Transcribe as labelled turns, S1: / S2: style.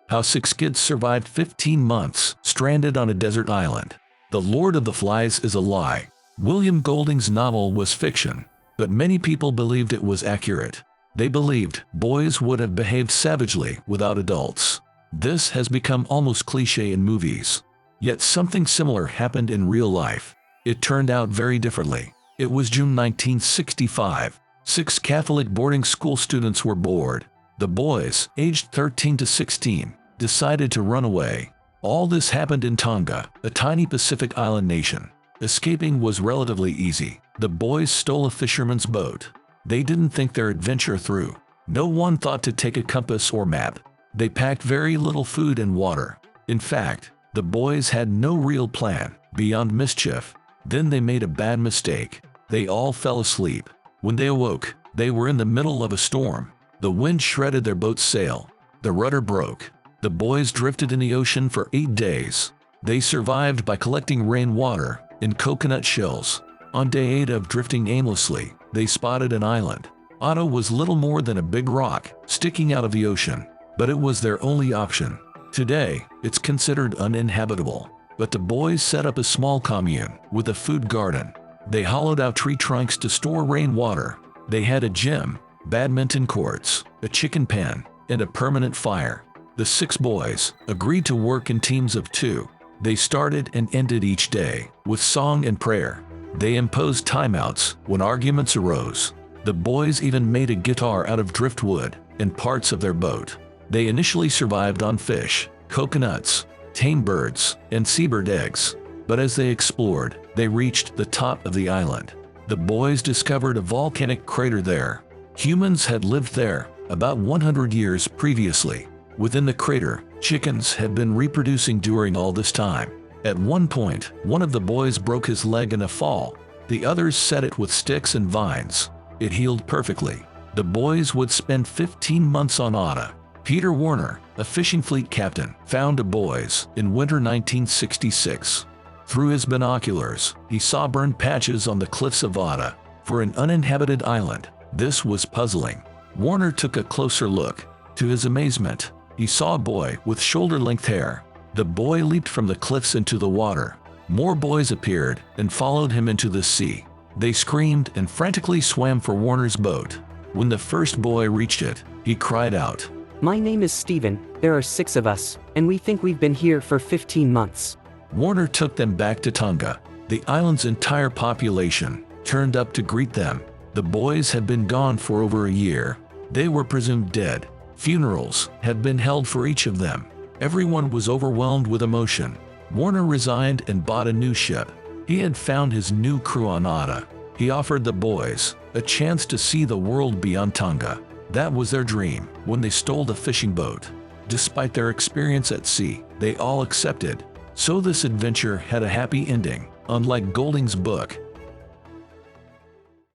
S1: How 6 kids survived 15 months stranded on a desert island. The Lord of the Flies is a lie. William Golding's novel was fiction, but many people believed it was accurate. They believed boys would have behaved savagely without adults. This has become almost cliché in movies. Yet something similar happened in real life. It turned out very differently. It was June 1965. 6 Catholic boarding school students were bored. The boys, aged 13 to 16, decided to run away. All this happened in Tonga, a tiny Pacific island nation. Escaping was relatively easy. The boys stole a fisherman's boat. They didn't think their adventure through. No one thought to take a compass or map. They packed very little food and water. In fact, the boys had no real plan beyond mischief. Then they made a bad mistake. They all fell asleep. When they awoke, they were in the middle of a storm. The wind shredded their boat's sail. The rudder broke. The boys drifted in the ocean for 8 days. They survived by collecting rainwater in coconut shells. On day 8 of drifting aimlessly, they spotted an island. Otto was little more than a big rock sticking out of the ocean, but it was their only option. Today, it's considered uninhabitable, but the boys set up a small commune with a food garden. They hollowed out tree trunks to store rainwater. They had a gym, badminton courts, a chicken pen, and a permanent fire. The 6 boys agreed to work in teams of 2. They started and ended each day with song and prayer. They imposed timeouts when arguments arose. The boys even made a guitar out of driftwood and parts of their boat. They initially survived on fish, coconuts, tame birds, and seabird eggs. But as they explored, they reached the top of the island. The boys discovered a volcanic crater there. Humans had lived there about 100 years previously. Within the crater, chickens had been reproducing during all this time. At one point, one of the boys broke his leg in a fall. The others set it with sticks and vines. It healed perfectly. The boys would spend 15 months on Otta. Peter Warner, a fishing fleet captain, found the boys in winter 1966. Through his binoculars, he saw burned patches on the cliffs of Otta. For an uninhabited island, this was puzzling. Warner took a closer look. To his amazement, he saw a boy with shoulder-length hair. The boy leaped from the cliffs into the water. More boys appeared and followed him into the sea. They screamed and frantically swam for Warner's boat. When the first boy reached it, he cried out,
S2: "My name is Steven, there are 6 of us, and we think we've been here for 15 months.
S1: Warner took them back to Tonga. The island's entire population turned up to greet them. The boys had been gone for over a year. They were presumed dead. Funerals had been held for each of them. Everyone was overwhelmed with emotion. Warner resigned and bought a new ship. He had found his new crew on Otta. He offered the boys a chance to see the world beyond Tonga. That was their dream when they stole the fishing boat. Despite their experience at sea, they all accepted. So this adventure had a happy ending. Unlike Golding's book,